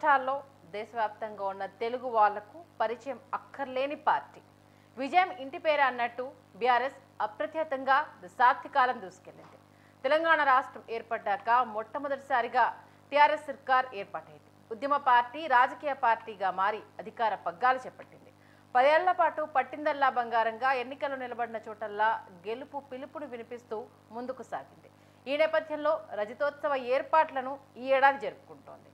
రాష్ట్రాల్లో దేశవ్యాప్తంగా ఉన్న తెలుగు వాళ్లకు పరిచయం అక్కర్లేని పార్టీ. విజయం ఇంటి పేరు అన్నట్టు బీఆర్ఎస్ అప్రతిహతంగా దశాబ్దికాలం దూసుకెళ్లింది. తెలంగాణ రాష్ట్రం ఏర్పడ్డాక మొట్టమొదటిసారిగా టీఆర్ఎస్ సర్కార్ ఏర్పాటైంది. ఉద్యమ పార్టీ రాజకీయ పార్టీగా మారి అధికార పగ్గాలు చేపట్టింది. 10 ఏళ్ల పాటు పట్టిందల్లా బంగారంగా ఎన్నికలు నిలబడిన చోటల్లా గెలుపు పిలుపును వినిపిస్తూ ముందుకు సాగింది. ఈ నేపథ్యంలో రజతోత్సవ ఏర్పాట్లను ఈ ఏడాది జరుపుకుంటోంది.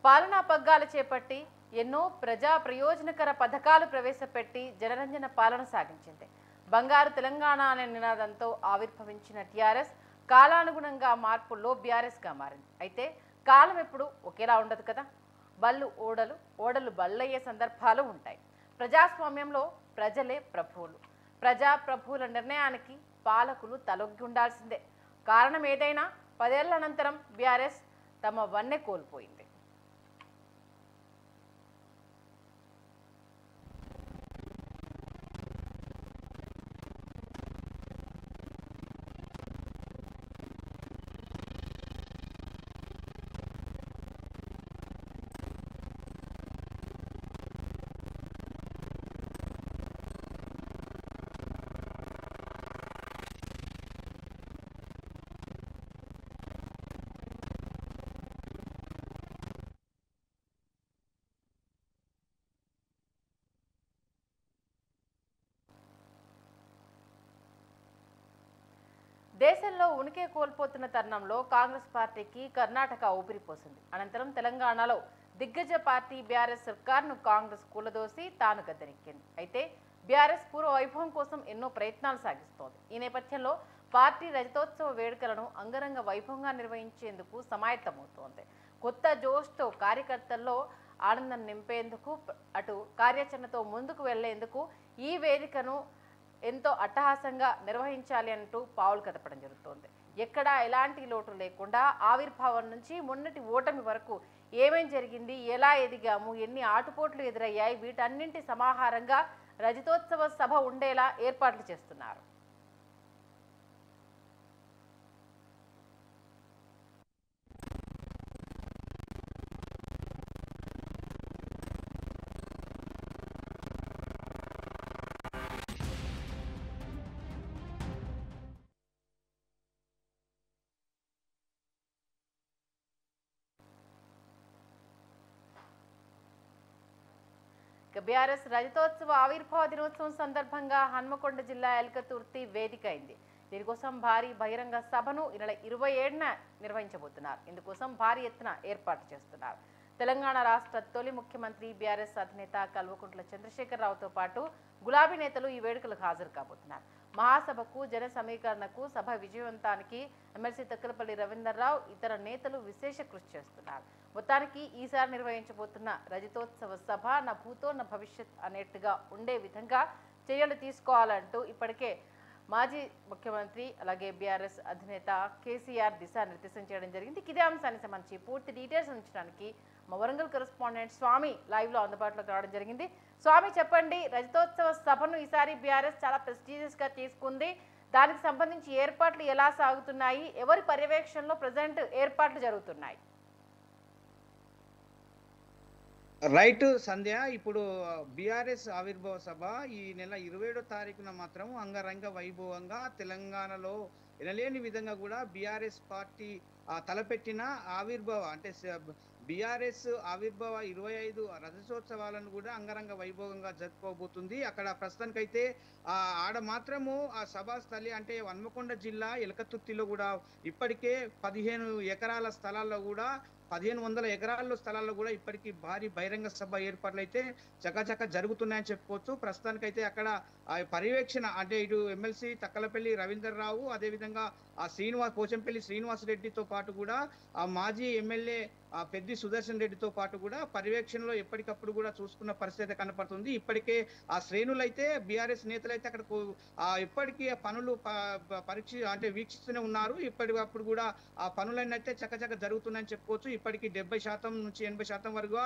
పాలనా పగ్గాలు చేపట్టి ఎన్నో ప్రజా ప్రయోజనకర పథకాలు ప్రవేశపెట్టి జనరంజన పాలన సాగించింది. బంగారు తెలంగాణ అనే నినాదంతో ఆవిర్భవించిన టీఆర్ఎస్ కాలానుగుణంగా మార్పుల్లో బీఆర్ఎస్గా మారింది. అయితే కాలం ఎప్పుడు ఒకేలా ఉండదు కదా. బళ్ళు ఓడలు, ఓడలు బళ్ళయ్యే సందర్భాలు ఉంటాయి. ప్రజాస్వామ్యంలో ప్రజలే ప్రభువులు. ప్రజా ప్రభువుల నిర్ణయానికి పాలకులు తలొగ్గి ఉండాల్సిందే. కారణం ఏదైనా 10 ఏళ్ల అనంతరం బీఆర్ఎస్ తమ వన్నె కోల్పోయింది. దేశంలో ఉనికి కోల్పోతున్న తరుణంలో కాంగ్రెస్ పార్టీకి కర్ణాటక ఊపిరిపోసింది. అనంతరం తెలంగాణలో దిగ్గజ పార్టీ బీఆర్ఎస్ సర్కార్ను కాంగ్రెస్ కూలదోసి తాను గద్దెనెక్కింది. అయితే బీఆర్ఎస్ పూర్వ వైభవం కోసం ఎన్నో ప్రయత్నాలు సాగిస్తోంది. ఈ నేపథ్యంలో పార్టీ రజతోత్సవ వేడుకలను అంగరంగ వైభవంగా నిర్వహించేందుకు సమాయత్తమవుతోంది. కొత్త జోష్తో కార్యకర్తల్లో ఆనందం నింపేందుకు, అటు కార్యాచరణతో ముందుకు వెళ్లేందుకు ఈ వేదికను ఎంతో అట్టహాసంగా నిర్వహించాలి అంటూ పావులు కదపడం జరుగుతోంది. ఎక్కడా ఎలాంటి లోటు లేకుండా ఆవిర్భావం నుంచి మొన్నటి ఓటమి వరకు ఏమేం జరిగింది, ఎలా ఎదిగాము, ఎన్ని ఆటుపోట్లు ఎదురయ్యాయి, వీటన్నింటి సమాహారంగా రజతోత్సవ సభ ఉండేలా ఏర్పాట్లు చేస్తున్నారు. బీఆర్ఎస్ రజతోత్సవ ఆవిర్భావ దినోత్సవం సందర్భంగా హన్మకొండ జిల్లా ఎల్కతుర్తి వేదిక అయింది. దీనికోసం భారీ బహిరంగ సభను ఈ నెల 27న నిర్వహించబోతున్నారు. ఇందుకోసం భారీ ఎత్తున ఏర్పాటు చేస్తున్నారు. తెలంగాణ రాష్ట్ర తొలి ముఖ్యమంత్రి బీఆర్ఎస్ అధినేత కల్వకుంట్ల చంద్రశేఖరరావుతో పాటు గులాబీ నేతలు ఈ వేడుకలకు హాజరు కాబోతున్నారు. మహాసభకు జన సమీకరణకు సభ విజయవంతానికి ఎమ్మెల్సీ తక్కలపల్లి రవీందర్రావు ఇతర నేతలు విశేష కృషి చేస్తున్నారు. మొత్తానికి ఈసారి నిర్వహించబోతున్న రజతోత్సవ సభ నా భూతో నా భవిష్యత్ అనేట్టుగా ఉండే విధంగా చర్యలు తీసుకోవాలంటూ ఇప్పటికే మాజీ ముఖ్యమంత్రి అలాగే బీఆర్ఎస్ అధినేత కేసీఆర్ దిశానిర్దేశం చేయడం జరిగింది. ఇదే అంశానికి సంబంధించి పూర్తి డీటెయిల్స్ అందించడానికి మా వరంగల్ కరెస్పాండెంట్ స్వామి లైవ్లో అందుబాటులోకి రావడం జరిగింది. స్వామి, చెప్పండి, రజతోత్సవ సభను ఈసారి బీఆర్ఎస్ చాలా ప్రెస్టీజియస్గా తీసుకుంది. దానికి సంబంధించి ఏర్పాట్లు ఎలా సాగుతున్నాయి, ఎవరి పర్యవేక్షణలో ప్రజెంట్ ఏర్పాట్లు జరుగుతున్నాయి? రైట్ సంధ్య, ఇప్పుడు బీఆర్ఎస్ ఆవిర్భావ సభ ఈ నెల 27వ తారీఖున మాత్రం అంగరంగ వైభవంగా తెలంగాణలో ఎనలేని విధంగా కూడా బీఆర్ఎస్ పార్టీ తలపెట్టిన ఆవిర్భావ అంటే బీఆర్ఎస్ ఆవిర్భావ 25 రజతోత్సవాలను కూడా అంగరంగ వైభవంగా జరుపుకోబోతుంది. అక్కడ ప్రస్తుతానికైతే ఆడ మాత్రము ఆ సభాస్థలి అంటే హన్మకొండ జిల్లా ఎలకతుర్తిలో కూడా ఇప్పటికే 15 ఎకరాల స్థలాల్లో కూడా 1500 ఎకరాల స్థలాల్లో కూడా ఇప్పటికీ భారీ బహిరంగ సభ ఏర్పాట్లు అయితే చకచక జరుగుతున్నాయని చెప్పుకోవచ్చు. ప్రస్తుతానికైతే అక్కడ ఆ పర్యవేక్షణ అంటే ఇటు ఎమ్మెల్సీ తక్కలపల్లి రవీందర్రావు, అదేవిధంగా ఆ పోచంపల్లి శ్రీనివాస్ రెడ్డితో పాటు కూడా ఆ మాజీ ఎమ్మెల్యే పెద్ది సుదర్శన్ రెడ్డితో పాటు కూడా పర్యవేక్షణలో ఎప్పటికప్పుడు కూడా చూసుకున్న పరిస్థితి కనపడుతుంది. ఇప్పటికే ఆ శ్రేణులు అయితే బీఆర్ఎస్ నేతలు అయితే అక్కడ ఇప్పటికీ ఆ పనులు పరీక్ష అంటే వీక్షిస్తూనే ఉన్నారు. ఇప్పటికప్పుడు కూడా ఆ పనులన్నీ అయితే చకచక జరుగుతున్నాయని చెప్పుకోవచ్చు. ఇప్పటికీ 70% నుంచి 80% వరకు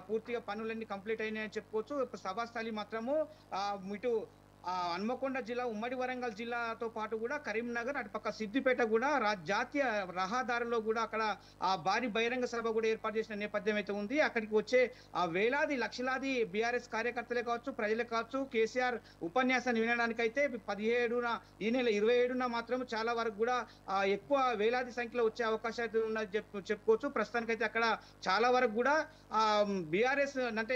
పూర్తిగా పనులన్నీ కంప్లీట్ అయినాయని చెప్పుకోవచ్చు. సభాస్థలి మాత్రము ఇటు హన్మకొండ జిల్లా, ఉమ్మడి వరంగల్ జిల్లాతో పాటు కూడా కరీంనగర్, అటుపక్క సిద్దిపేట కూడా జాతీయ రహదారిలో కూడా అక్కడ ఆ భారీ బహిరంగ సభ కూడా ఏర్పాటు చేసిన నేపథ్యం అయితే ఉంది. అక్కడికి వచ్చే వేలాది లక్షలాది బీఆర్ఎస్ కార్యకర్తలే కావచ్చు, ప్రజలే కావచ్చు, కేసీఆర్ ఉపన్యాసాన్ని వినడానికైతే 17న ఈ నెల 27న మాత్రం చాలా వరకు కూడా ఎక్కువ వేలాది సంఖ్యలో వచ్చే అవకాశాలు ఉన్నది చెప్పుకోవచ్చు. ప్రస్తుతానికైతే అక్కడ చాలా వరకు కూడా బీఆర్ఎస్ అంటే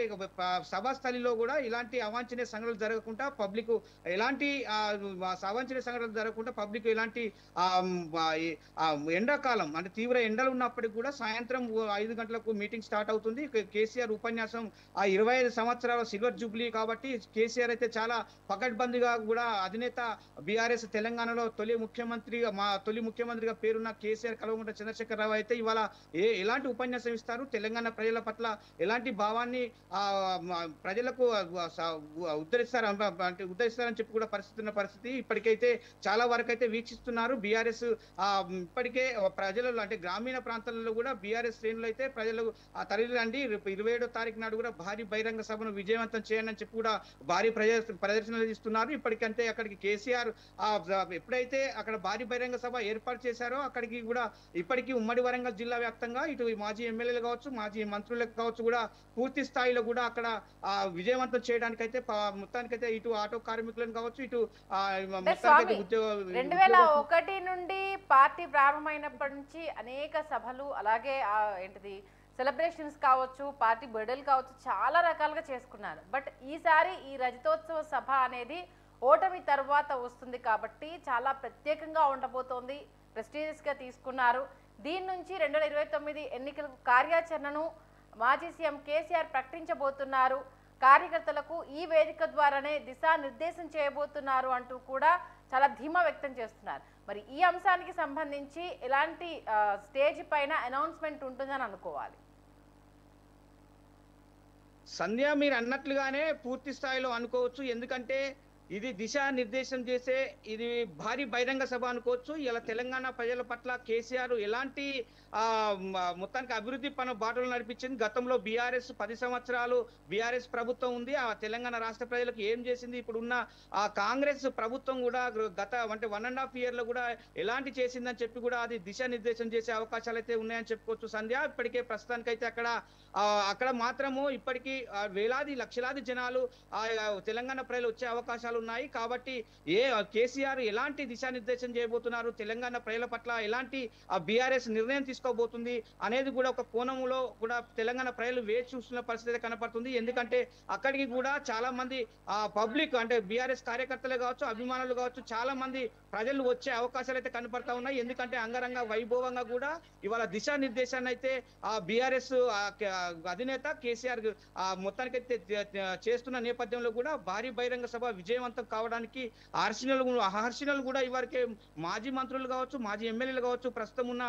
సభాస్థలిలో కూడా ఇలాంటి అవాంఛనీయ సంఘటనలు జరగకుండా పబ్లిక్ ఎలాంటి అవాంఛనీయ సంఘటనలు జరగకుండా పబ్లిక్ ఎలాంటి ఎండాకాలం అంటే తీవ్ర ఎండలు ఉన్నప్పటికీ కూడా సాయంత్రం 5 గంటలకు మీటింగ్ స్టార్ట్ అవుతుంది. కేసీఆర్ ఉపన్యాసం 25 సంవత్సరాల సిల్వర్ జూబ్లీ కాబట్టి కేసీఆర్ అయితే చాలా పకడ్బందీగా కూడా అధినేత బీఆర్ఎస్ తెలంగాణలో తొలి ముఖ్యమంత్రిగా పేరున్న కేసీఆర్ కల్వకుంట్ల చంద్రశేఖరరావు అయితే ఇవాళ ఎలాంటి ఉపన్యాసం ఇస్తారు, తెలంగాణ ప్రజల పట్ల ఎలాంటి భావాన్ని ప్రజలకు ఉద్ధరిస్తారని చెప్పి కూడా పరిస్థితి ఇప్పటికైతే చాలా వరకు అయితే వీక్షిస్తున్నారు. బీఆర్ఎస్ ఇప్పటికే ప్రజలలో అంటే గ్రామీణ ప్రాంతాలలో కూడా బీఆర్ఎస్ శ్రేణులు అయితే ప్రజలు తరలి రండి, 27వ తారీఖు నాడు కూడా భారీ బహిరంగ సభను విజయవంతం చేయండి అని చెప్పి కూడా భారీ ప్రదర్శనలు ఇస్తున్నారు. ఇప్పటికంటే అక్కడికి కేసీఆర్ ఎప్పుడైతే అక్కడ భారీ బహిరంగ సభ ఏర్పాటు చేశారో అక్కడికి కూడా ఇప్పటికీ ఉమ్మడి వరంగల్ జిల్లా వ్యాప్తంగా ఇటు మాజీ ఎమ్మెల్యేలు కావచ్చు, మాజీ మంత్రులకు కావచ్చు కూడా పూర్తి స్థాయిలో కూడా అక్కడ విజయవంతం చేయడానికైతే మొత్తానికైతే ఇటు ఆటో కార్మికులను కావచ్చు, ఇటు 2001 నుండి పార్టీ ప్రారంభమైనప్పటి నుంచి అనేక సభలు అలాగే ఏంటిది సెలబ్రేషన్స్ కావచ్చు, పార్టీ బర్త్డేలు కావచ్చు, చాలా రకాలుగా చేసుకున్నారు. బట్ ఈసారి ఈ రజతోత్సవ సభ అనేది ఓటమి తర్వాత వస్తుంది కాబట్టి చాలా ప్రత్యేకంగా ఉండబోతోంది, ప్రెస్టీజియస్ గా తీసుకున్నారు. దీని నుంచి 2029 ఎన్నికల కార్యాచరణను మాజీ సీఎం కేసీఆర్ ప్రకటించబోతున్నారు. కార్యకర్తలకు ఈ వేదిక ద్వారానే దిశానిర్దేశం చేయబోతున్నారు అంటూ కూడా చాలా ధీమా వ్యక్తం చేస్తున్నారు. మరి ఈ అంశానికి సంబంధించి ఎలాంటి స్టేజ్ పైన అనౌన్స్మెంట్ ఉంటుందని అనుకోవాలి? సంధ్య మీరు అన్నట్లుగానే పూర్తి స్థాయిలో అనుకోవచ్చు. ఎందుకంటే ఇది దిశానిర్దేశం చేసే ఇది భారీ బహిరంగ సభ అనుకోవచ్చు. ఇలా తెలంగాణ ప్రజల పట్ల కేసీఆర్ ఎలాంటి మొత్తానికి అభివృద్ధి బాటలు నడిపించింది. గతంలో బీఆర్ఎస్ 10 సంవత్సరాలు బీఆర్ఎస్ ప్రభుత్వం ఉంది. ఆ తెలంగాణ రాష్ట్ర ప్రజలకు ఏం చేసింది, ఇప్పుడున్న ఆ కాంగ్రెస్ ప్రభుత్వం కూడా గత అంటే 1.5 year లో కూడా ఎలాంటి చేసిందని చెప్పి కూడా అది దిశానిర్దేశం చేసే అవకాశాలు అయితే ఉన్నాయని చెప్పుకోవచ్చు. సంధ్య ఇప్పటికే ప్రస్తుతానికైతే అక్కడ మాత్రము ఇప్పటికీ వేలాది లక్షలాది జనాలు తెలంగాణ ప్రజలు వచ్చే అవకాశాలు ఉన్నాయి. కాబట్టి కేసీఆర్ ఎలాంటి దిశానిర్దేశం చేయబోతున్నారు, తెలంగాణ ప్రజల పట్ల ఎలాంటి బీఆర్ఎస్ నిర్ణయం తీసుకోబోతుంది అనేది కూడా ఒక కోణంలో కూడా తెలంగాణ ప్రజలు వేచి చూస్తున్న పరిస్థితి కనపడుతుంది. ఎందుకంటే అక్కడికి కూడా చాలా మంది పబ్లిక్ అంటే బీఆర్ఎస్ కార్యకర్తలే కావచ్చు, అభిమానులు కావచ్చు, చాలా మంది ప్రజలు వచ్చే అవకాశాలు అయితే కనపడతా ఉన్నాయి. ఎందుకంటే అంగరంగ వైభవంగా కూడా ఇవాళ దిశానిర్దేశాన్ని అయితే బీఆర్ఎస్ అధినేత కేసీఆర్ మొత్తానికైతే చేస్తున్న నేపథ్యంలో కూడా భారీ బహిరంగ సభ విజయవంతం కావడానికి హర్షణలు కూడా ఇవరకే మాజీ మంత్రులు కావచ్చు, మాజీ ఎమ్మెల్యేలు కావచ్చు, ప్రస్తుతం ఉన్న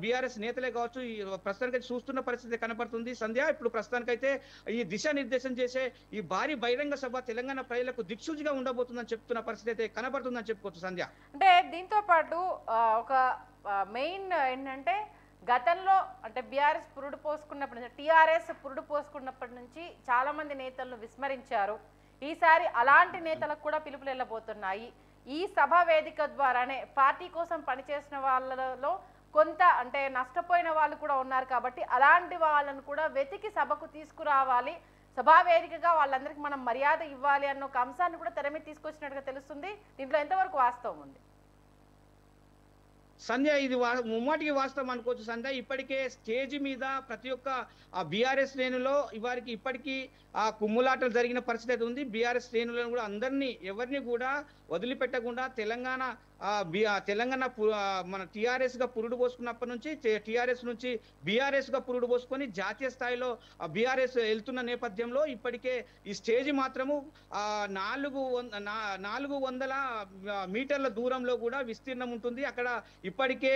బీఆర్ఎస్ నేతలే కావచ్చు ప్రస్తుతానికైతే చూస్తున్న పరిస్థితి కనపడుతుంది. సంధ్య ఇప్పుడు ప్రస్తుతానికైతే ఈ దిశానిర్దేశం చేసే ఈ భారీ బహిరంగ సభ తెలంగాణ ప్రజలకు దిక్సూచిగా ఉండబోతుందని చెప్తున్న పరిస్థితి అయితే కనపడుతుందని చెప్పుకోవచ్చు. సంధ్య అంటే దీంతో పాటు ఒక మెయిన్ ఏంటంటే గతంలో అంటే బీఆర్ఎస్ పురుడు పోసుకున్నప్పటి నుంచి టీఆర్ఎస్ పురుడు పోసుకున్నప్పటి నుంచి చాలా మంది నేతలను విస్మరించారు. ఈసారి అలాంటి నేతలకు కూడా పిలుపులు వెళ్ళబోతున్నాయి. ఈ సభా వేదిక ద్వారానే పార్టీ కోసం పనిచేసిన వాళ్ళలో కొంత అంటే నష్టపోయిన వాళ్ళు కూడా ఉన్నారు కాబట్టి అలాంటి వాళ్ళను కూడా వెతికి సభకు తీసుకురావాలి, సభా వేదికగా వాళ్ళందరికీ మనం మర్యాద ఇవ్వాలి అన్న ఒక అంశాన్ని కూడా తెర మీద తీసుకొచ్చినట్టుగా తెలుస్తుంది. దీంట్లో ఎంతవరకు వాస్తవం ఉంది? సంధ్య ఇది ముమ్మాటికి వాస్తవం అనుకోవచ్చు సంధ్య. ఇప్పటికే స్టేజ్ మీద ప్రతి ఒక్క బీఆర్ఎస్ శ్రేణులో వారికి ఇప్పటికీ ఆ కుమ్ములాటలు జరిగిన పరిస్థితి అయితే ఉంది. బీఆర్ఎస్ శ్రేణులను కూడా అందరినీ ఎవరిని కూడా వదిలిపెట్టకుండా తెలంగాణ తెలంగాణ మన టీఆర్ఎస్ గా పురుడు పోసుకున్నప్పటి నుంచి టీఆర్ఎస్ నుంచి బీఆర్ఎస్ గా పురుడు పోసుకొని జాతీయ స్థాయిలో బీఆర్ఎస్ వెళ్తున్న నేపథ్యంలో ఇప్పటికే ఈ స్టేజ్ మాత్రము 400 మీటర్ల దూరంలో కూడా విస్తీర్ణం ఉంటుంది. అక్కడ ఇప్పటికే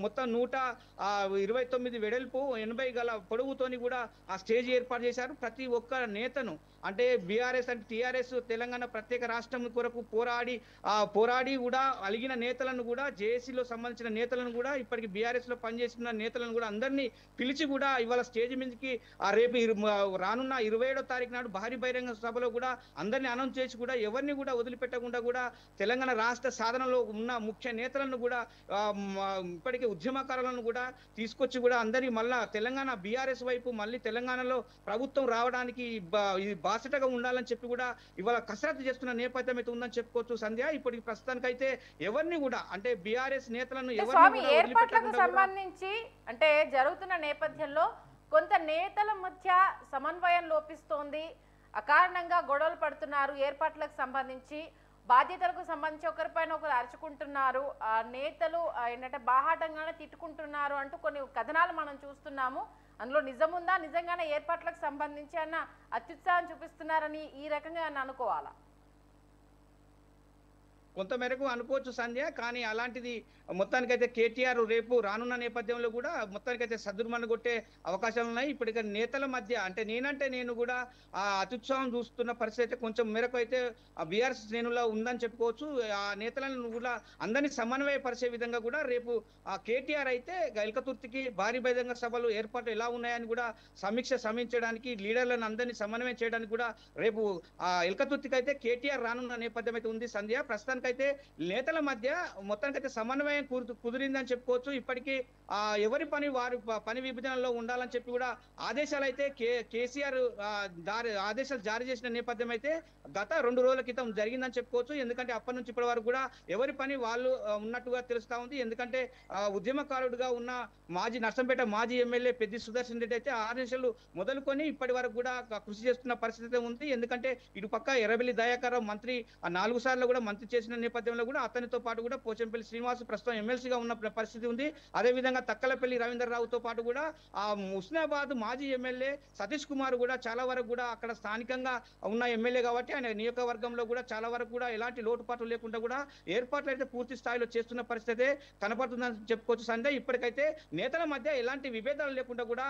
మొత్తం 129 వెడల్పు 80 గల పొడవుతోని కూడా ఆ స్టేజ్ ఏర్పాటు చేశారు. ప్రతి ఒక్క నేతను అంటే బీఆర్ఎస్ అంటే టీఆర్ఎస్ తెలంగాణ ప్రత్యేక రాష్ట్రం కొరకు పోరాడి కూడా అలిగిన నేతలను కూడా జేఏసీలో సంబంధించిన నేతలను కూడా ఇప్పటికి బీఆర్ఎస్ లో పనిచేస్తున్న నేతలను కూడా అందరినీ పిలిచి కూడా ఇవాళ స్టేజ్ మీదకి రేపు రానున్న 27వ తారీఖు నాడు భారీ బహిరంగ సభలో కూడా అందరినీ అనౌన్స్ చేసి కూడా ఎవరిని కూడా వదిలిపెట్టకుండా కూడా తెలంగాణ రాష్ట్ర సాధనలో ఉన్న ముఖ్య నేతలను కూడా ఇప్పటికే ఉద్యమకారులను కూడా తీసుకొచ్చి కూడా అందరి మళ్ళా తెలంగాణ బీఆర్ఎస్ వైపు మళ్ళీ తెలంగాణలో ప్రభుత్వం రావడానికి ఇది బాసటగా ఉండాలని చెప్పి కూడా ఇవాళ కసరత్తు చేస్తున్న నేపథ్యం అయితే ఉందని చెప్పుకోవచ్చు సంధ్య. ఇప్పటికి ప్రస్తుతానికైతే ఎవరిని కూడా అంటే బీఆర్ఎస్ నేతలను ఏర్పాట్లకు సంబంధించి అంటే జరుగుతున్న నేపథ్యంలో కొంత నేతల మధ్య సమన్వయం లోపిస్తోంది, అకారణంగా గొడవలు పడుతున్నారు, ఏర్పాట్లకు సంబంధించి బాధ్యతలకు సంబంధించి ఒకరిపైన ఒకరు అరుచుకుంటున్నారు, నేతలు ఏంటంటే బాహాటంగానే తిట్టుకుంటున్నారు అంటూ కొన్ని కథనాలు మనం చూస్తున్నాము. అందులో నిజముందా, నిజంగానే ఏర్పాట్లకు సంబంధించి అన్న అత్యుత్సాహం చూపిస్తున్నారని ఈ రకంగా అనుకోవాలా? కొంతమేరకు అనుకోవచ్చు సంధ్య. కానీ అలాంటిది మొత్తానికైతే కేటీఆర్ రేపు రానున్న నేపథ్యంలో కూడా మొత్తానికైతే సద్దుమణి కొట్టే అవకాశాలు ఉన్నాయి. ఇప్పటికే నేతల మధ్య అంటే నేను కూడా ఆ అత్యుత్సాహం చూస్తున్న పరిస్థితి కొంచెం మేరకు అయితే ఆ బీఆర్ఎస్ శ్రేణుల్లో ఉందని చెప్పుకోవచ్చు. ఆ నేతలను కూడా అందరినీ సమన్వయపరిచే విధంగా కూడా రేపు ఆ కేటీఆర్ అయితే ఎల్కతుర్తికి భారీ బహిరంగ సభలు ఏర్పాటు ఎలా ఉన్నాయని కూడా సమీక్షించడానికి లీడర్లను అందరినీ సమన్వయం చేయడానికి కూడా రేపు ఆ ఎల్కతుర్తికి అయితే కేటీఆర్ రానున్న నేపథ్యం అయితే ఉంది సంధ్య. ప్రస్తుతానికైతే నేతల మధ్య మొత్తానికైతే సమన్వయం కుదిరిందని చెప్పుకోవచ్చు. ఇప్పటికీ ఎవరి వారి పని విభజనలో ఉండాలని చెప్పి కూడా ఆదేశాలు అయితే కేసీఆర్ ఆదేశాలు జారీ చేసిన నేపథ్యం అయితే గత 2 రోజుల క్రితం జరిగిందని చెప్పుకోవచ్చు. ఎందుకంటే అప్పటి నుంచి ఇప్పటి వరకు కూడా ఎవరి పని వాళ్ళు ఉన్నట్టుగా తెలుస్తా ఉంది. ఎందుకంటే ఉద్యమకారుడుగా ఉన్న నర్సంపేట మాజీ ఎమ్మెల్యే పెద్ది సుదర్శన్ రెడ్డి అయితే ఆదేశాలు మొదలుకొని ఇప్పటి వరకు కూడా కృషి చేస్తున్న పరిస్థితి ఉంది. ఎందుకంటే ఇటు పక్క ఎర్రబెల్లి దయాకర్ మంత్రి 4 సార్లు కూడా మంత్రి చేసిన నేపథ్యంలో కూడా అతనితో పాటు కూడా పోచంపల్లి శ్రీనివాస్ ప్రస్తుతం ఎమ్మెల్సీగా ఉన్న పరిస్థితి ఉంది. అదేవిధంగా తక్కలపల్లి రవీంద్రరావుతో పాటు కూడా హుస్నాబాద్ మాజీ ఎమ్మెల్యే సతీష్ కుమార్ కూడా చాలా వరకు కూడా అక్కడ స్థానికంగా ఉన్న ఎమ్మెల్యే కాబట్టి ఆయన నియోజకవర్గంలో కూడా చాలా వరకు కూడా ఎలాంటి లోటుపాట్లు లేకుండా కూడా ఏర్పాట్లు అయితే పూర్తి స్థాయిలో చేస్తున్న పరిస్థితి కనపడుతుందని చెప్పుకోవచ్చు సంధ్య. ఇప్పటికైతే నేతల మధ్య ఎలాంటి విభేదాలు లేకుండా కూడా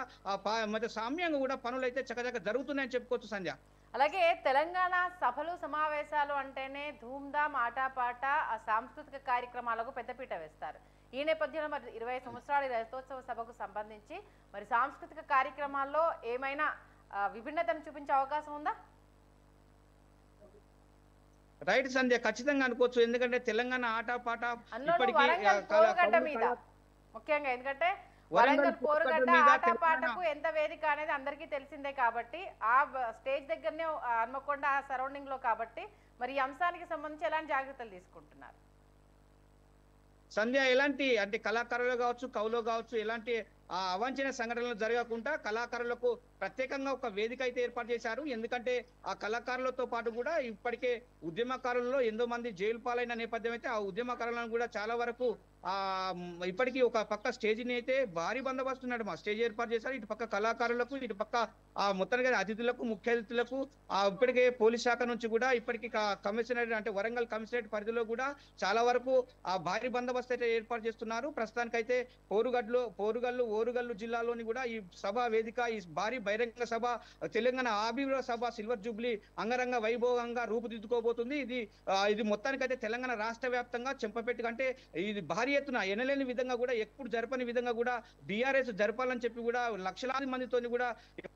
మధ్య సామ్యంగా కూడా పనులు అయితే చక్కచక్క జరుగుతున్నాయని చెప్పుకోవచ్చు సంధ్య. అలాగే తెలంగాణ సభలు సమావేశాలు అంటేనే ధూమ్ధామ్ ఆటాపాట ఆ సాంస్కృతిక కార్యక్రమాలకు పెద్దపీట వేస్తారు. ఈ నేపథ్యంలో మరి 20 సంవత్సరాల రజతోత్సవ సభకు సంబంధించి మరి సాంస్కృతిక కార్యక్రమాల్లో ఏమైనా విభిన్నతను చూపించే అవకాశం ఉందా? రైట్ సంధ్య, ఖచ్చితంగా అనుకోవచ్చు. ఎందుకంటే తెలంగాణ ఆటపాట ముఖ్యంగా ఎందుకంటే వరంగల్ పోరుగడ్డ ఆటపాటకు ఎంత వేదిక అనేది అందరికీ తెలిసిందే కాబట్టి ఆ స్టేజ్ దగ్గరనే హన్మకొండ ఆ సరౌండింగ్ లో కాబట్టి మరి ఈ అంశానికి సంబంధించి ఎలాంటి జాగ్రత్తలు తీసుకుంటున్నారు సంధ్య? ఎలాంటి అంటే కళాకారులు కావచ్చు, కవులు కావచ్చు, ఎలాంటి అవాంఛనీయ సంఘటనలు జరగకుండా కళాకారులకు ప్రత్యేకంగా ఒక వేదిక అయితే ఏర్పాటు చేశారు. ఎందుకంటే ఆ కళాకారులతో పాటు కూడా ఇప్పటికే ఉద్యమకారులలో ఎంతో మంది జైలు పాలైన నేపథ్యం అయితే ఆ ఉద్యమకారులను కూడా చాలా వరకు ఇప్పటికీ ఒక పక్క స్టేజీని అయితే భారీ బందోబస్తు ఉన్నాడు మా స్టేజ్ ఏర్పాటు చేశారు. ఇటు పక్క కళాకారులకు, ఇటు పక్క మొత్తానికి అతిథులకు, ముఖ్య అతిథులకు ఇప్పటికే పోలీస్ శాఖ నుంచి కూడా ఇప్పటికీ కమిషనరేట్ అంటే వరంగల్ కమిషనరేట్ పరిధిలో కూడా చాలా వరకు భారీ బందోబస్తు అయితే ఏర్పాటు చేస్తున్నారు. ప్రస్తుతానికైతే ఓరుగల్లు జిల్లాలోని కూడా ఈ సభ వేదిక, ఈ భారీ బహిరంగ సభ తెలంగాణ ఆవిర్భావ సభ సిల్వర్ జూబ్లీ అంగరంగ వైభవంగా రూపుదిద్దుకోబోతుంది. ఇది మొత్తానికైతే తెలంగాణ రాష్ట్ర వ్యాప్తంగా చెంపపెట్టు అంటే ఇది భారీ ఎత్తున ఎనలేని విధంగా కూడా ఎప్పుడు జరపని విధంగా కూడా బీఆర్ఎస్ జరపాలని చెప్పి కూడా లక్షలాది మందితో కూడా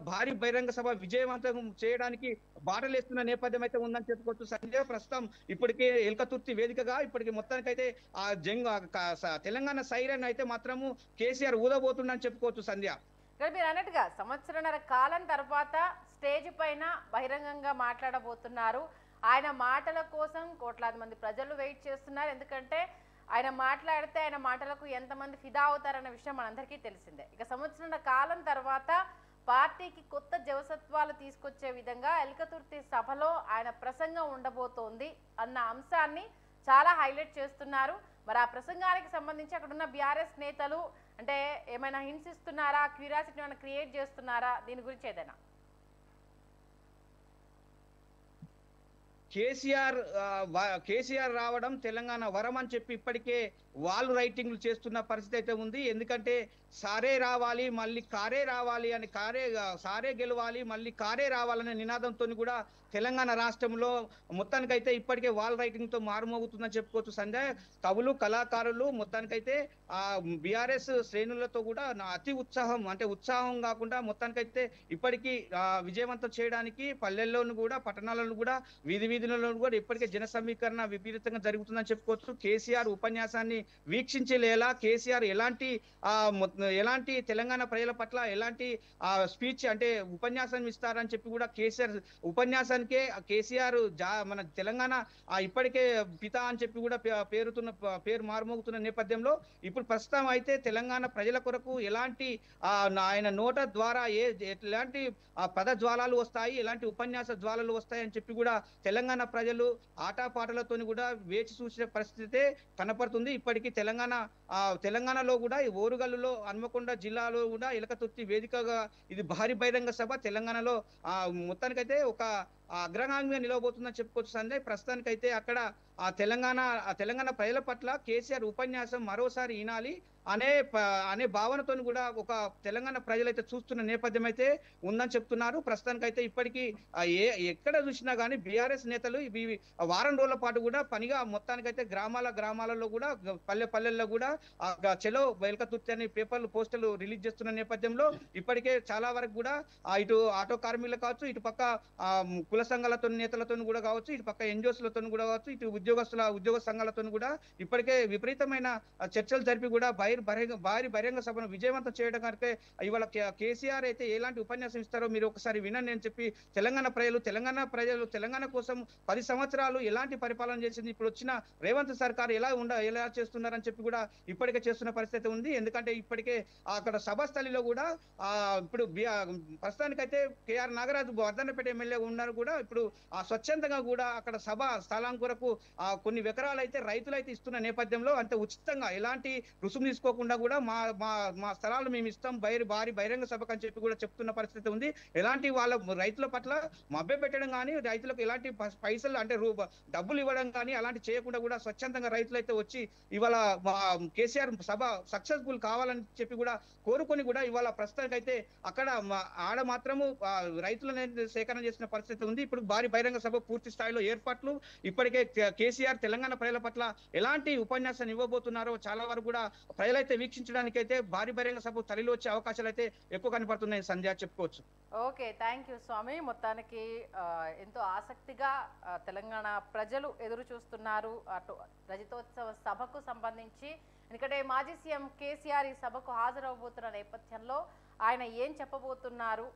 భారీ బహిరంగ సభ విజయవంతం చేయడానికి బాటలేస్తున్న నేపథ్యం అయితే ఉందని చెప్పుకోవచ్చు సంజయ్. ప్రస్తుతం ఇప్పటికే ఎల్కతుర్తి వేదికగా ఇప్పటికి మొత్తానికైతే ఆ తెలంగాణ సైరన్ అయితే మాత్రము కేసీఆర్ ఊదబోతుందని చెప్పుకోవచ్చు సంధ్య. మీరు అన్నట్టుగా సంవత్సరన్నర కాలం తర్వాత స్టేజ్ పైన బహిరంగంగా మాట్లాడబోతున్నారు. ఆయన మాటల కోసం కోట్లాది మంది ప్రజలు వెయిట్ చేస్తున్నారు. ఎందుకంటే ఆయన మాట్లాడితే ఆయన మాటలకు ఎంతమంది ఫిదా అవుతారన్న విషయం మనందరికీ తెలిసిందే. ఇక సంవత్సరాల కాలం తర్వాత పార్టీకి కొత్త జవసత్వాలు తీసుకొచ్చే విధంగా ఎల్కతుర్తి సభలో ఆయన ప్రసంగం ఉండబోతోంది అన్న అంశాన్ని చాలా హైలైట్ చేస్తున్నారు. మరి ఆ ప్రసంగానికి సంబంధించి అక్కడ ఉన్న బీఆర్ఎస్ నేతలు అంటే ఏమైనా హింట్స్ ఇస్తున్నారా, క్యూరియాసిటీ ఏమైనా క్రియేట్ చేస్తున్నారా, దీని గురించి ఏదైనా? కేసీఆర్ రావడం తెలంగాణ వరం అని చెప్పి ఇప్పటికే వాళ్ళు రైటింగ్లు చేస్తున్న పరిస్థితి అయితే ఉంది. ఎందుకంటే సారే రావాలి మళ్ళీ కారే రావాలి అని, సారే గెలవాలి మళ్ళీ కారే రావాలనే నినాదంతో కూడా తెలంగాణ రాష్ట్రంలో మొత్తానికైతే ఇప్పటికే వాల్ రైటింగ్ తో మారుమోగుతుందని చెప్పుకోవచ్చు సంజయ్. కవులు కళాకారులు మొత్తానికైతే ఆ బీఆర్ఎస్ శ్రేణులతో కూడా అతి ఉత్సాహం, అంటే ఉత్సాహం కాకుండా మొత్తానికైతే ఇప్పటికీ విజయవంతం చేయడానికి పల్లెల్లోనూ కూడా పట్టణాలను కూడా వీధులలో కూడా ఇప్పటికే జన సమీకరణ విపరీతంగా జరుగుతుందని చెప్పుకోవచ్చు. కేసీఆర్ ఉపన్యాసాన్ని వీక్షించలేలా, కేసీఆర్ ఎలాంటి తెలంగాణ ప్రజల పట్ల ఎలాంటి స్పీచ్ అంటే ఉపన్యాసం ఇస్తారని చెప్పి కూడా కేసీఆర్ ఉపన్యాసానికే కేసీఆర్ మన తెలంగాణ ఇప్పటికే పిత అని చెప్పి కూడా పేరు మారుమోగుతున్న నేపథ్యంలో ఇప్పుడు ప్రస్తుతం అయితే తెలంగాణ ప్రజల కొరకు ఎలాంటి ఆయన నోట ద్వారా ఎలాంటి పద జ్వాలాలు వస్తాయి, ఎలాంటి ఉపన్యాస జ్వాలలు వస్తాయి అని చెప్పి కూడా తెలంగాణ ప్రజలు ఆటపాటలతో కూడా వేచి చూసే పరిస్థితి కనపడుతుంది. ఇప్పటికీ తెలంగాణలో కూడా ఈ ఓరుగల్లులో హన్మకొండ జిల్లాలో కూడా ఎలకతుర్తి వేదికగా ఇది భారీ బహిరంగ సభ తెలంగాణలో మొత్తానికైతే ఒక అగ్రగామిగా నిలవబోతుందని చెప్పుకోవచ్చు సంజయ్. ప్రస్తుతానికైతే అక్కడ తెలంగాణ ప్రజల పట్ల కేసీఆర్ ఉపన్యాసం మరోసారి వినాలి అనే భావనతో కూడా ఒక తెలంగాణ ప్రజలైతే చూస్తున్న నేపథ్యం అయితే ఉందని చెప్తున్నారు. ప్రస్తుతానికైతే ఇప్పటికీ ఎక్కడ చూసినా కానీ బీఆర్ఎస్ నేతలు వారం రోజుల పాటు కూడా పనిగా మొత్తానికైతే గ్రామాలలో కూడా పల్లెల్లో కూడా చెలో ఎలకతుర్తి అనే పేపర్లు పోస్టర్లు రిలీజ్ చేస్తున్న నేపథ్యంలో ఇప్పటికే చాలా వరకు కూడా ఇటు ఆటో కార్మికులు కావచ్చు, ఇటు పక్క కుల సంఘాలతో నేతలతో కూడా కావచ్చు, ఇటు పక్క ఎన్జిఓస్లతో కూడా కావచ్చు, ఇటు ఉద్యోగ సంఘాలతో కూడా ఇప్పటికే విపరీతమైన చర్చలు జరిపి కూడా భారీ బహిరంగ సభను విజయవంతం చేయడం కనుక ఇవాళ కేసీఆర్ అయితే ఎలాంటి ఉపన్యాసం ఇస్తారో మీరు ఒకసారి వినండి అని చెప్పి తెలంగాణ కోసం 10 సంవత్సరాలు ఎలాంటి పరిపాలన చేసింది, ఇప్పుడు వచ్చిన రేవంత్ సర్కార్ ఎలా చేస్తున్నారని చెప్పి కూడా ఇప్పటికే చేస్తున్న పరిస్థితి ఉంది. ఎందుకంటే ఇప్పటికే అక్కడ సభాస్థలిలో కూడా ఇప్పుడు ప్రస్తుతానికైతే కేఆర్ నాగరాజు వర్ధన్నపేట ఎమ్మెల్యే ఉన్నారు కూడా ఇప్పుడు స్వచ్ఛందంగా కూడా అక్కడ సభ స్థలం కొరకు కొన్ని ఎకరాలు అయితే రైతులైతే ఇస్తున్న నేపథ్యంలో అంత ఉచితంగా ఎలాంటి రుసుము తీసుకోకుండా కూడా మా స్థలాలు మేము ఇస్తాం భారీ బహిరంగ సభకు అని చెప్పి కూడా చెప్తున్న పరిస్థితి ఉంది. ఎలాంటి వాళ్ళ రైతుల పట్ల మభ్య పెట్టడం కానీ, రైతులకు ఎలాంటి పైసలు అంటే డబ్బులు ఇవ్వడం కానీ అలాంటి చేయకుండా కూడా స్వచ్ఛందంగా రైతులైతే వచ్చి ఇవాళ కేసీఆర్ సభ సక్సెస్ఫుల్ కావాలని చెప్పి కూడా కోరుకొని కూడా ఇవాళ ప్రస్తుతానికైతే అక్కడ ఆడ మాత్రము రైతులను సేకరణ చేసిన పరిస్థితి ఉంది. ఇప్పుడు భారీ బహిరంగ సభ పూర్తి స్థాయిలో ఏర్పాట్లు ఇప్పటికే కేసీఆర్ తెలంగాణ ప్రజల పట్ల ఎలాంటి ఉపన్యాసాన్ని ఇవ్వబోతున్నారో చాలా వరకు కూడా ప్రజలైతే వీక్షించడానికైతే భారీ బహిరంగ సభ తరలి వచ్చే అవకాశాలు అయితే ఎక్కువ కనపడుతున్నాయి సంధ్య చెప్పుకోవచ్చు. ఓకే, థ్యాంక్ యూ స్వామి. మొత్తానికి ఎంతో ఆసక్తిగా తెలంగాణ ప్రజలు ఎదురు చూస్తున్నారు అటు రజతోత్సవ సభకు సంబంధించి. ఎందుకంటే మాజీ సీఎం కేసీఆర్ ఈ సభకు హాజరవబోతున్న నేపథ్యంలో ఆయన ఏం చెప్పబోతున్నారు,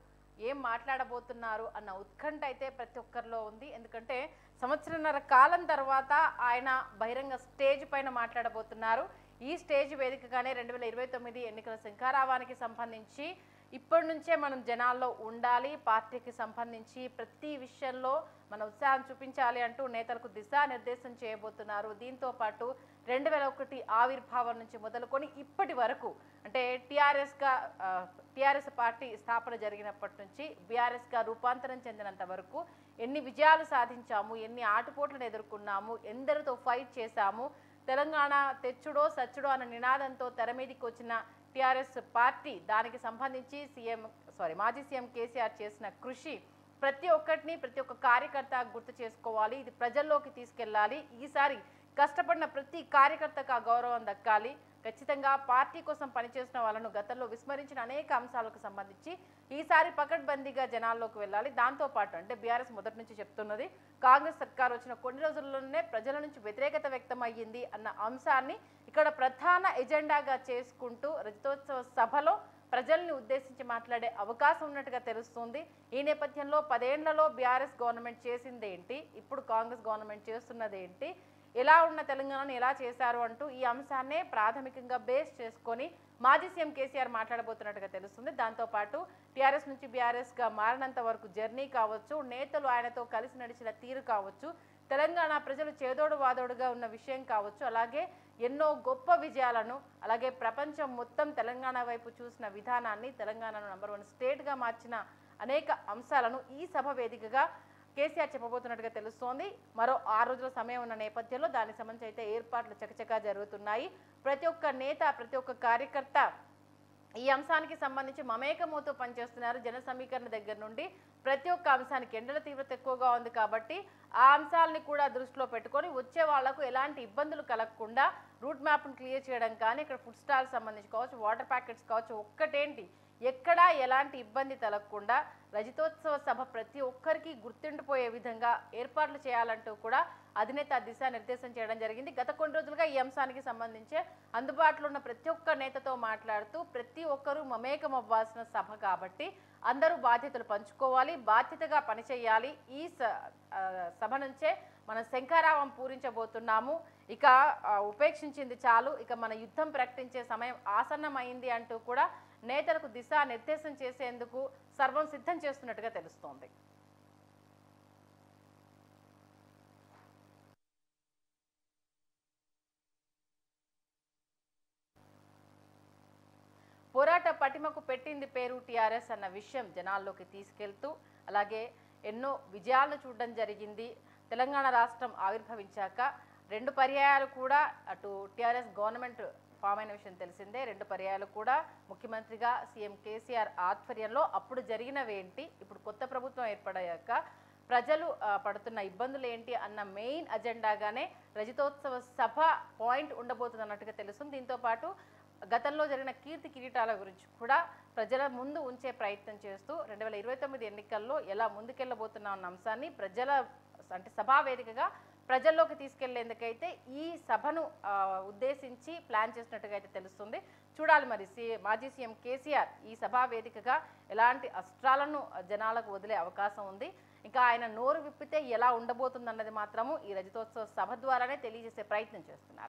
ఏం మాట్లాడబోతున్నారు అన్న ఉత్కంఠ అయితే ప్రతి ఒక్కరిలో ఉంది. ఎందుకంటే సంవత్సరన్నర కాలం తర్వాత ఆయన బహిరంగ స్టేజ్ పైన మాట్లాడబోతున్నారు. ఈ స్టేజ్ వేదికగానే 2029 ఎన్నికల శంఖారావానికి సంబంధించి ఇప్పటి నుంచే మనం జనాల్లో ఉండాలి, పార్టీకి సంబంధించి ప్రతి విషయంలో మన ఉత్సాహం చూపించాలి అంటూ నేతలకు దిశానిర్దేశం చేయబోతున్నారు. దీంతో పాటు 2001 ఆవిర్భావం నుంచి మొదలుకొని ఇప్పటి వరకు అంటే టీఆర్ఎస్ పార్టీ స్థాపన జరిగినప్పటి నుంచి బీఆర్ఎస్గా రూపాంతరం చెందినంత వరకు ఎన్ని విజయాలు సాధించాము, ఎన్ని ఆటుపోట్లను ఎదుర్కొన్నాము, ఎందరితో ఫైట్ చేశాము, తెలంగాణ తెచ్చుడో సచ్చుడో అన్న నినాదంతో తెర మీదకి వచ్చిన టీఆర్ఎస్ పార్టీ దానికి సంబంధించి మాజీ సీఎం కేసీఆర్ చేసిన కృషి ప్రతి ఒక్క కార్యకర్త గుర్తు చేసుకోవాలి, ఇది ప్రజల్లోకి తీసుకెళ్ళాలి. ఈసారి కష్టపడిన ప్రతి కార్యకర్తకు ఆ గౌరవం దక్కాలి. ఖచ్చితంగా పార్టీ కోసం పనిచేసిన వాళ్ళను గతంలో విస్మరించిన అనేక అంశాలకు సంబంధించి ఈసారి పకడ్బందీగా జనాల్లోకి వెళ్ళాలి. దాంతోపాటు అంటే బీఆర్ఎస్ మొదటి నుంచి చెప్తున్నది కాంగ్రెస్ సర్కార్ వచ్చిన కొన్ని రోజుల్లోనే ప్రజల నుంచి వ్యతిరేకత వ్యక్తం అయ్యింది అన్న అంశాన్ని ఇక్కడ ప్రధాన ఎజెండాగా చేసుకుంటూ రజతోత్సవ సభలో ప్రజల్ని ఉద్దేశించి మాట్లాడే అవకాశం ఉన్నట్టుగా తెలుస్తుంది. ఈ నేపథ్యంలో 10 ఏళ్లలో బీఆర్ఎస్ గవర్నమెంట్ చేసిందేంటి, ఇప్పుడు కాంగ్రెస్ గవర్నమెంట్ చేస్తున్నదేంటి, ఎలా ఉన్న తెలంగాణను ఎలా చేశారు అంటూ ఈ అంశాన్నే ప్రాథమికంగా బేస్ చేసుకొని మాజీ సీఎం కేసీఆర్ మాట్లాడబోతున్నట్టుగా తెలుస్తుంది. దాంతోపాటు టీఆర్ఎస్ నుంచి బీఆర్ఎస్గా మారినంత వరకు జర్నీ కావచ్చు, నేతలు ఆయనతో కలిసి నడిచిన తీరు కావచ్చు, తెలంగాణ ప్రజలు చేదోడు వాదోడుగా ఉన్న విషయం కావచ్చు, అలాగే ఎన్నో గొప్ప విజయాలను, అలాగే ప్రపంచం మొత్తం తెలంగాణ వైపు చూసిన విధానాన్ని, తెలంగాణను నంబర్ 1 స్టేట్గా మార్చిన అనేక అంశాలను ఈ సభ వేదికగా కేసీఆర్ చెప్పబోతున్నట్టుగా తెలుస్తోంది. మరో 6 రోజుల సమయం ఉన్న నేపథ్యంలో దానికి సంబంధించి అయితే ఏర్పాట్లు చకచకా జరుగుతున్నాయి. ప్రతి ఒక్క నేత, ప్రతి ఒక్క కార్యకర్త ఈ అంశానికి సంబంధించి మమేకమవుతూ పనిచేస్తున్నారు. జన సమీకరణ దగ్గర నుండి ప్రతి ఒక్క అంశానికి ఎండల తీవ్రత ఎక్కువగా ఉంది కాబట్టి ఆ అంశాలని కూడా దృష్టిలో పెట్టుకొని వచ్చే వాళ్లకు ఎలాంటి ఇబ్బందులు కలగకుండా రూట్ మ్యాప్ను క్లియర్ చేయడం కానీ, ఇక్కడ ఫుడ్ స్టాల్ సంబంధించి కావచ్చు, వాటర్ ప్యాకెట్స్ కావచ్చు, ఒక్కటేంటి ఎక్కడా ఎలాంటి ఇబ్బంది తలగకుండా రజతోత్సవ సభ ప్రతి ఒక్కరికి గుర్తుండిపోయే విధంగా ఏర్పాట్లు చేయాలంటూ కూడా అధినేత దిశానిర్దేశం చేయడం జరిగింది. గత కొన్ని రోజులుగా ఈ అంశానికి సంబంధించి అందుబాటులో ఉన్న ప్రతి ఒక్క నేతతో మాట్లాడుతూ ప్రతి ఒక్కరూ మమేకం అవ్వాల్సిన సభ కాబట్టి అందరూ బాధ్యతలు పంచుకోవాలి, బాధ్యతగా పనిచేయాలి. ఈ సభ నుంచే మనం శంఖారావం పూరించబోతున్నాము, ఇక ఉపేక్షించింది చాలు, ఇక మన యుద్ధం ప్రకటించే సమయం ఆసన్నమైంది అంటూ కూడా నేతలకు దిశానిర్దేశం చేసేందుకు సర్వం సిద్ధం చేస్తున్నట్టుగా తెలుస్తోంది. పోరాట పటిమకు పెట్టింది పేరు టీఆర్ఎస్ అన్న విషయం జనాల్లోకి తీసుకెళ్తూ, అలాగే ఎన్నో విజయాలను చూడడం జరిగింది. తెలంగాణ రాష్ట్రం ఆవిర్భవించాక 2 పర్యాయాలు కూడా అటు టీఆర్ఎస్ గవర్నమెంట్ ఫామ్ అయిన విషయం తెలిసిందే. 2 పర్యాయాలు కూడా ముఖ్యమంత్రిగా సీఎం కేసీఆర్ ఆధ్వర్యంలో అప్పుడు జరిగినవేంటి, ఇప్పుడు కొత్త ప్రభుత్వం ఏర్పడాక ప్రజలు పడుతున్న ఇబ్బందులు ఏంటి అన్న మెయిన్ అజెండాగానే రజతోత్సవ సభ పాయింట్ ఉండబోతుంది అన్నట్టుగా తెలుస్తుంది. దీంతోపాటు గతంలో జరిగిన కీర్తి కిరీటాల గురించి కూడా ప్రజల ముందు ఉంచే ప్రయత్నం చేస్తూ 2029 ఎన్నికల్లో ఎలా ముందుకెళ్లబోతున్నా అన్న అంశాన్ని ప్రజల అంటే సభా వేదికగా ప్రజల్లోకి తీసుకెళ్లేందుకైతే ఈ సభను ఉద్దేశించి ప్లాన్ చేసినట్టుగా అయితే తెలుస్తుంది. చూడాలి మరి మాజీ సీఎం కేసీఆర్ ఈ సభా వేదికగా ఎలాంటి అస్త్రాలను జనాలకు వదిలే అవకాశం ఉంది, ఇంకా ఆయన నోరు విప్పితే ఎలా ఉండబోతుందన్నది మాత్రము ఈ రజతోత్సవ సభ ద్వారానే తెలియజేసే ప్రయత్నం చేస్తున్నారు.